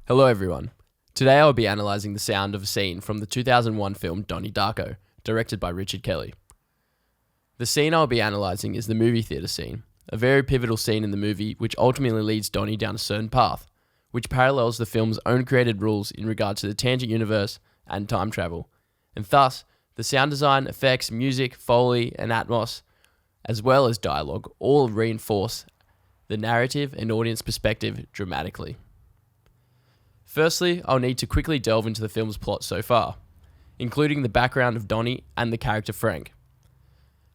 Hello everyone. Today I will be analysing the sound of a scene from the 2001 film Donnie Darko, directed by Richard Kelly. The scene I will be analysing is the movie theatre scene, a very pivotal scene in the movie which ultimately leads Donnie down a certain path, which parallels the film's own created rules in regard to the tangent universe and time travel, and thus the sound design, effects, music, foley and atmos, as well as dialogue, all reinforce the narrative and audience perspective dramatically. Firstly, I'll need to quickly delve into the film's plot so far, including the background of Donnie and the character Frank.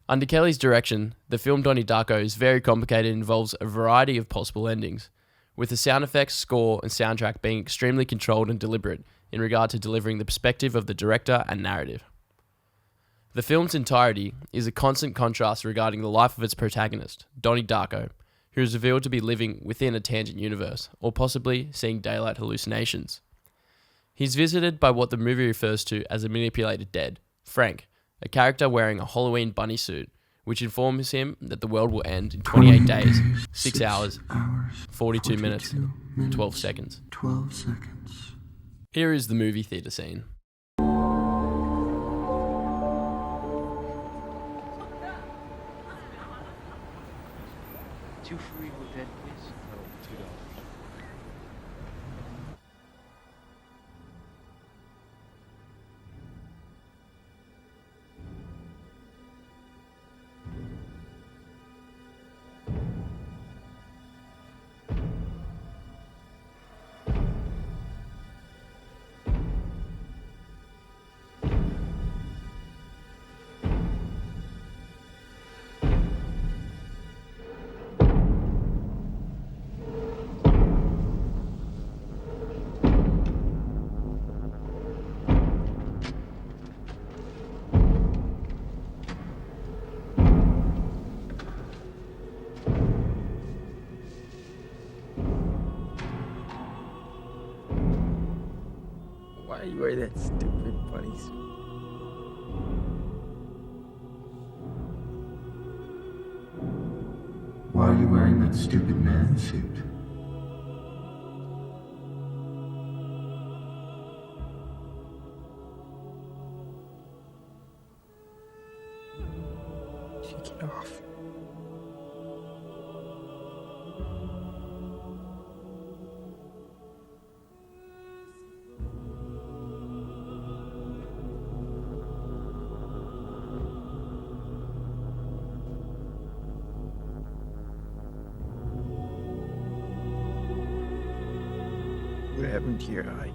Under Kelly's direction, the film Donnie Darko is very complicated and involves a variety of possible endings, with the sound effects, score, and soundtrack being extremely controlled and deliberate in regard to delivering the perspective of the director and narrative. The film's entirety is a constant contrast regarding the life of its protagonist, Donnie Darko, who is revealed to be living within a tangent universe, or possibly seeing daylight hallucinations. He's visited by what the movie refers to as a manipulated dead, Frank, a character wearing a Halloween bunny suit, which informs him that the world will end in 28 days, 6 hours, 42 minutes, 12 seconds. 12 seconds. Here is the movie theatre scene. Two for Evil Dead, please. Oh, $2. Why you wear that stupid bunny suit? Why are you wearing that stupid man suit? Take it off. What happened to your eye?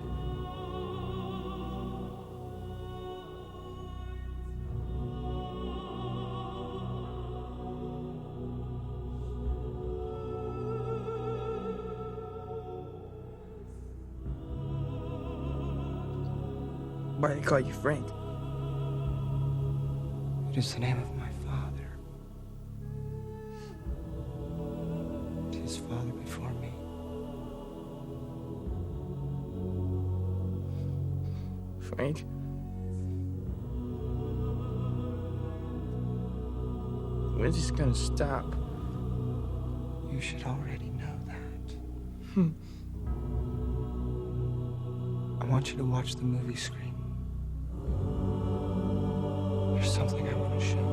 Why do they call you Frank? It is the name of my father. His father before me. Frank? When's this gonna stop? You should already know that. I want you to watch the movie screen. There's something I want to show you.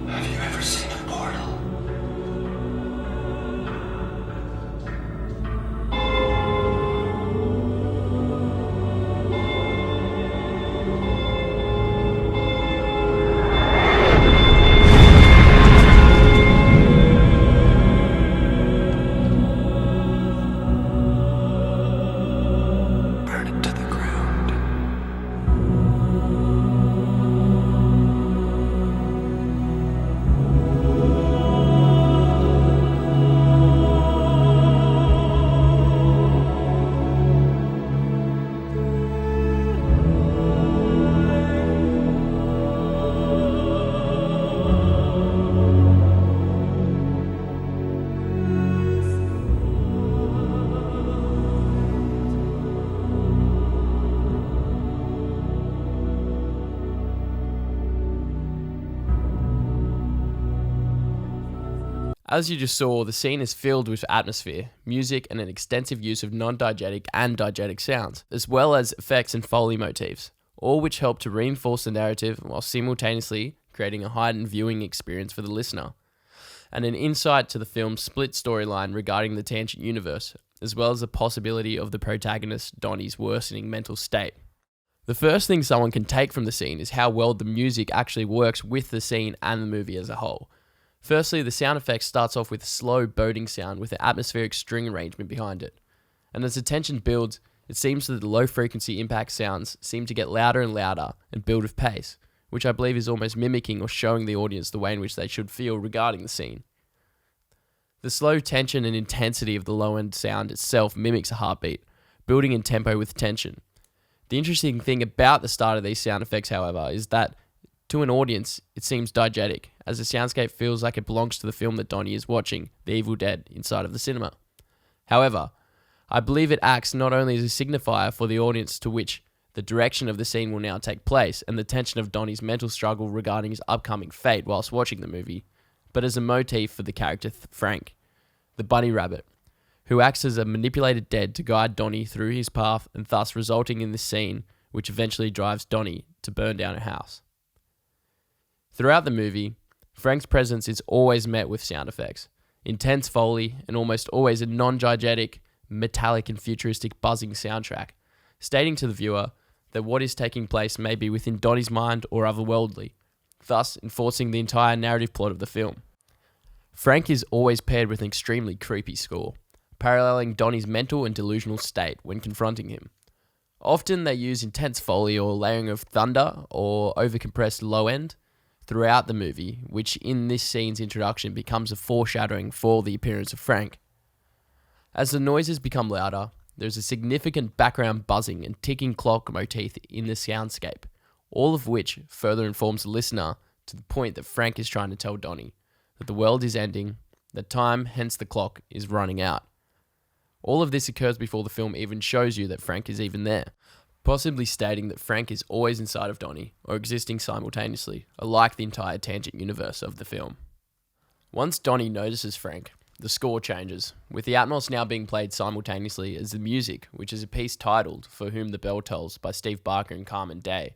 Have you ever seen a portal? Burn it to the ground. As you just saw, the scene is filled with atmosphere, music, and an extensive use of non-diegetic and diegetic sounds, as well as effects and Foley motifs, all which help to reinforce the narrative while simultaneously creating a heightened viewing experience for the listener, and an insight to the film's split storyline regarding the tangent universe, as well as the possibility of the protagonist Donnie's worsening mental state. The first thing someone can take from the scene is how well the music actually works with the scene and the movie as a whole. Firstly, the sound effect starts off with a slow boating sound with an atmospheric string arrangement behind it. And as the tension builds, it seems that the low frequency impact sounds seem to get louder and louder and build with pace, which I believe is almost mimicking or showing the audience the way in which they should feel regarding the scene. The slow tension and intensity of the low end sound itself mimics a heartbeat, building in tempo with tension. The interesting thing about the start of these sound effects, however, is that to an audience, it seems diegetic, as the soundscape feels like it belongs to the film that Donnie is watching, The Evil Dead, inside of the cinema. However, I believe it acts not only as a signifier for the audience to which the direction of the scene will now take place and the tension of Donnie's mental struggle regarding his upcoming fate whilst watching the movie, but as a motif for the character Frank, the bunny rabbit, who acts as a manipulated dead to guide Donnie through his path and thus resulting in this scene which eventually drives Donnie to burn down a house. Throughout the movie, Frank's presence is always met with sound effects, intense Foley, and almost always a non-diegetic, metallic and futuristic buzzing soundtrack, stating to the viewer that what is taking place may be within Donnie's mind or otherworldly, thus enforcing the entire narrative plot of the film. Frank is always paired with an extremely creepy score, paralleling Donnie's mental and delusional state when confronting him. Often they use intense Foley or layering of thunder or overcompressed low end throughout the movie, which in this scene's introduction becomes a foreshadowing for the appearance of Frank. As the noises become louder, there's a significant background buzzing and ticking clock motif in the soundscape, all of which further informs the listener to the point that Frank is trying to tell Donnie that the world is ending, that time, hence the clock, is running out. All of this occurs before the film even shows you that Frank is even there, possibly stating that Frank is always inside of Donnie, or existing simultaneously, alike the entire tangent universe of the film. Once Donnie notices Frank, the score changes, with the Atmos now being played simultaneously as the music, which is a piece titled For Whom the Bell Tolls by Steve Barker and Carmen Day,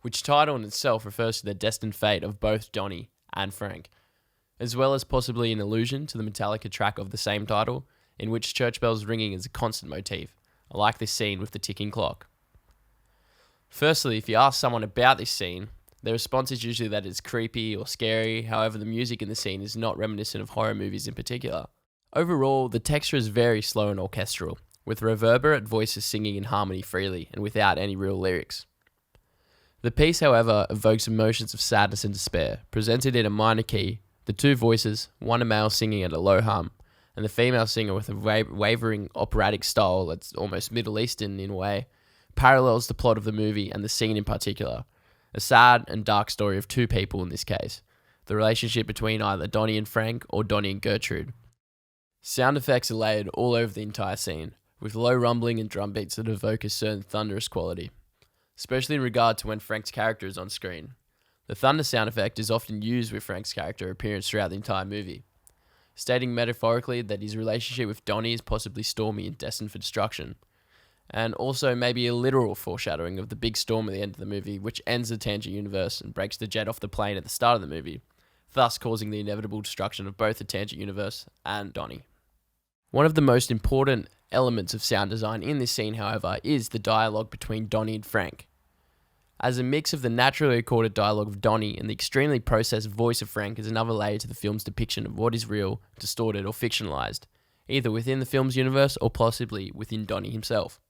which title in itself refers to the destined fate of both Donnie and Frank, as well as possibly an allusion to the Metallica track of the same title, in which church bells ringing is a constant motif, like this scene with the ticking clock. Firstly, if you ask someone about this scene, their response is usually that it's creepy or scary. However, the music in the scene is not reminiscent of horror movies in particular. Overall, the texture is very slow and orchestral, with reverberant voices singing in harmony freely and without any real lyrics. The piece, however, evokes emotions of sadness and despair, presented in a minor key, the two voices, one a male singing at a low hum, and the female singer with a wavering operatic style that's almost Middle Eastern in a way, parallels the plot of the movie and the scene in particular. A sad and dark story of two people in this case, the relationship between either Donnie and Frank or Donnie and Gertrude. Sound effects are layered all over the entire scene, with low rumbling and drum beats that evoke a certain thunderous quality, especially in regard to when Frank's character is on screen. The thunder sound effect is often used with Frank's character appearance throughout the entire movie, stating metaphorically that his relationship with Donnie is possibly stormy and destined for destruction, and also maybe a literal foreshadowing of the big storm at the end of the movie, which ends the tangent universe and breaks the jet off the plane at the start of the movie, thus causing the inevitable destruction of both the tangent universe and Donnie. One of the most important elements of sound design in this scene, however, is the dialogue between Donnie and Frank. As a mix of the naturally recorded dialogue of Donnie and the extremely processed voice of Frank is another layer to the film's depiction of what is real, distorted, or fictionalized, either within the film's universe or possibly within Donnie himself.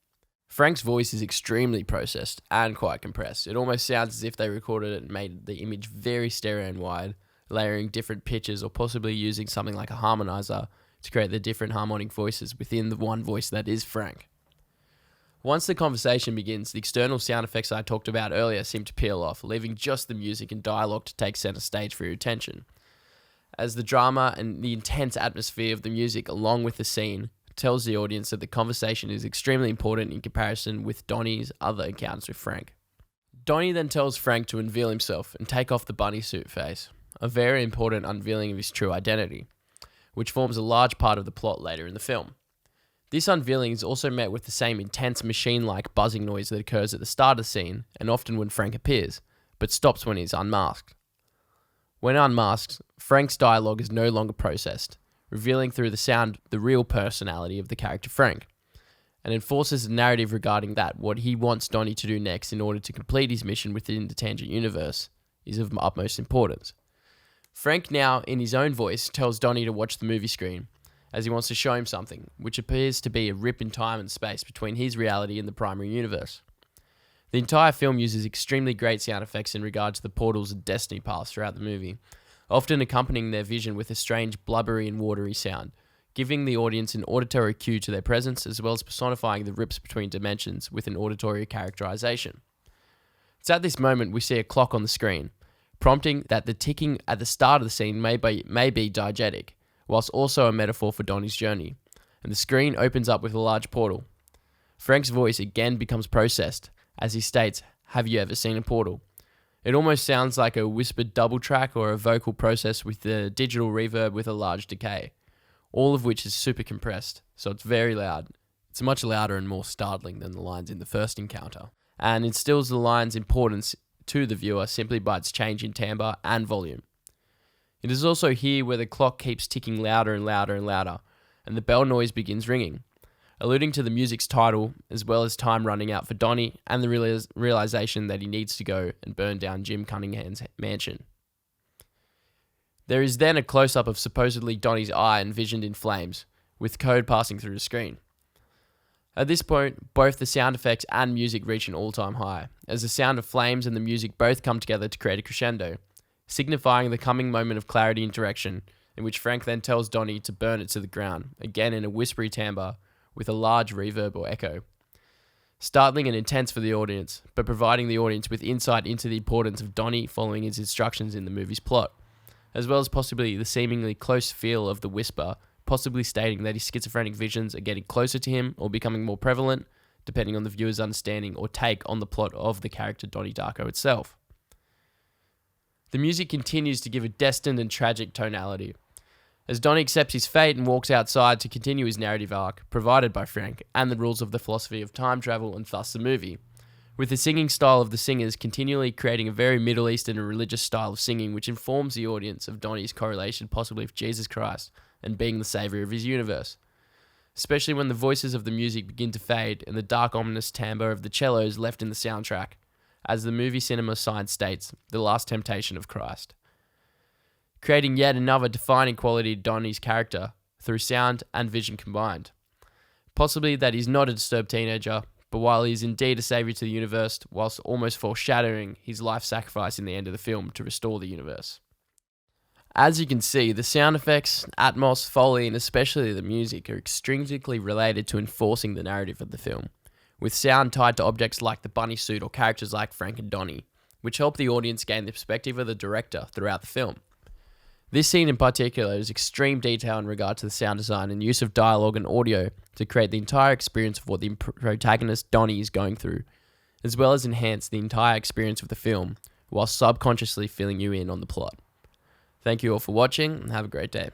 Frank's voice is extremely processed and quite compressed. It almost sounds as if they recorded it and made the image very stereo and wide, layering different pitches or possibly using something like a harmonizer to create the different harmonic voices within the one voice that is Frank. Once the conversation begins, the external sound effects I talked about earlier seem to peel off, leaving just the music and dialogue to take center stage for your attention, as the drama and the intense atmosphere of the music along with the scene tells the audience that the conversation is extremely important in comparison with Donnie's other encounters with Frank. Donnie then tells Frank to unveil himself and take off the bunny suit face, a very important unveiling of his true identity, which forms a large part of the plot later in the film. This unveiling is also met with the same intense machine-like buzzing noise that occurs at the start of the scene, and often when Frank appears, but stops when he is unmasked. When unmasked, Frank's dialogue is no longer processed, revealing through the sound the real personality of the character Frank, and enforces the narrative regarding that what he wants Donnie to do next in order to complete his mission within the Tangent universe is of utmost importance. Frank now, in his own voice, tells Donnie to watch the movie screen, as he wants to show him something, which appears to be a rip in time and space between his reality and the primary universe. The entire film uses extremely great sound effects in regard to the portals and destiny paths throughout the movie, often accompanying their vision with a strange blubbery and watery sound, giving the audience an auditory cue to their presence as well as personifying the rips between dimensions with an auditory characterization. It's at this moment we see a clock on the screen, prompting that the ticking at the start of the scene may be diegetic, whilst also a metaphor for Donnie's journey, and the screen opens up with a large portal. Frank's voice again becomes processed, as he states, "Have you ever seen a portal?" It almost sounds like a whispered double track or a vocal process with the digital reverb with a large decay, all of which is super compressed, so it's very loud. It's much louder and more startling than the lines in the first encounter, and instills the line's importance to the viewer simply by its change in timbre and volume. It is also here where the clock keeps ticking louder and louder and louder, and the bell noise begins ringing, alluding to the music's title, as well as time running out for Donnie and the realization that he needs to go and burn down Jim Cunningham's mansion. There is then a close-up of supposedly Donnie's eye envisioned in flames, with code passing through the screen. At this point, both the sound effects and music reach an all-time high, as the sound of flames and the music both come together to create a crescendo, signifying the coming moment of clarity and direction, in which Frank then tells Donnie to burn it to the ground, again in a whispery timbre, with a large reverb or echo. Startling and intense for the audience, but providing the audience with insight into the importance of Donnie following his instructions in the movie's plot, as well as possibly the seemingly close feel of the whisper, possibly stating that his schizophrenic visions are getting closer to him or becoming more prevalent, depending on the viewer's understanding or take on the plot of the character Donnie Darko itself. The music continues to give a destined and tragic tonality, as Donnie accepts his fate and walks outside to continue his narrative arc, provided by Frank, and the rules of the philosophy of time travel and thus the movie, with the singing style of the singers continually creating a very Middle Eastern and religious style of singing which informs the audience of Donnie's correlation possibly with Jesus Christ and being the saviour of his universe, especially when the voices of the music begin to fade and the dark ominous timbre of the cello is left in the soundtrack, as the movie cinema sign states, the last temptation of Christ, creating yet another defining quality to Donnie's character through sound and vision combined. Possibly that he's not a disturbed teenager, but while he is indeed a saviour to the universe, whilst almost foreshadowing his life sacrifice in the end of the film to restore the universe. As you can see, the sound effects, atmos, foley, and especially the music are extrinsically related to enforcing the narrative of the film, with sound tied to objects like the bunny suit or characters like Frank and Donnie, which help the audience gain the perspective of the director throughout the film. This scene in particular is extreme detail in regard to the sound design and use of dialogue and audio to create the entire experience of what the protagonist Donnie is going through, as well as enhance the entire experience of the film, while subconsciously filling you in on the plot. Thank you all for watching and have a great day.